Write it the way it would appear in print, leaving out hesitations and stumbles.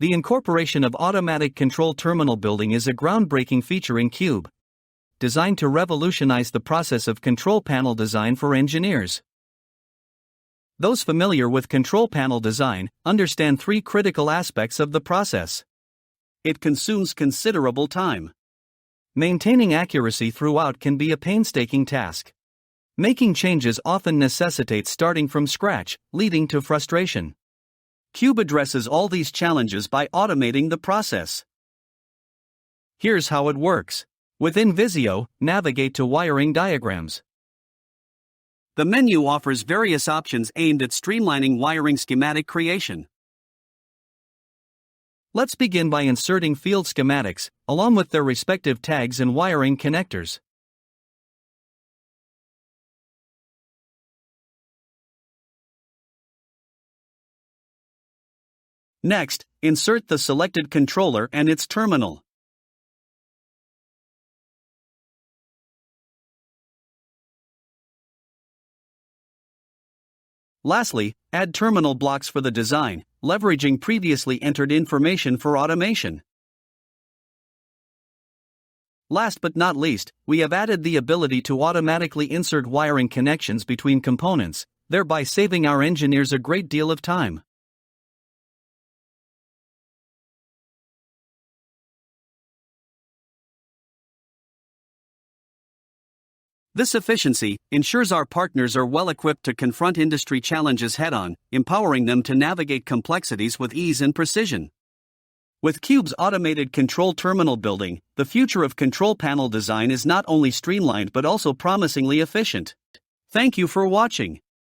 The incorporation of automatic control terminal building is a groundbreaking feature in Cube, designed to revolutionize the process of control panel design for engineers. Those familiar with control panel design understand three critical aspects of the process. It consumes considerable time. Maintaining accuracy throughout can be a painstaking task. Making changes often necessitates starting from scratch, leading to frustration. Cube addresses all these challenges by automating the process. Here's how it works. Within Visio, navigate to wiring diagrams. The menu offers various options aimed at streamlining wiring schematic creation. Let's begin by inserting field schematics, along with their respective tags and wiring connectors. Next, insert the selected controller and its terminal. Lastly, add terminal blocks for the design, leveraging previously entered information for automation. Last but not least, we have added the ability to automatically insert wiring connections between components, thereby saving our engineers a great deal of time. This efficiency ensures our partners are well equipped to confront industry challenges head-on, empowering them to navigate complexities with ease and precision. With Cube's automated control terminal building, the future of control panel design is not only streamlined but also promisingly efficient. Thank you for watching.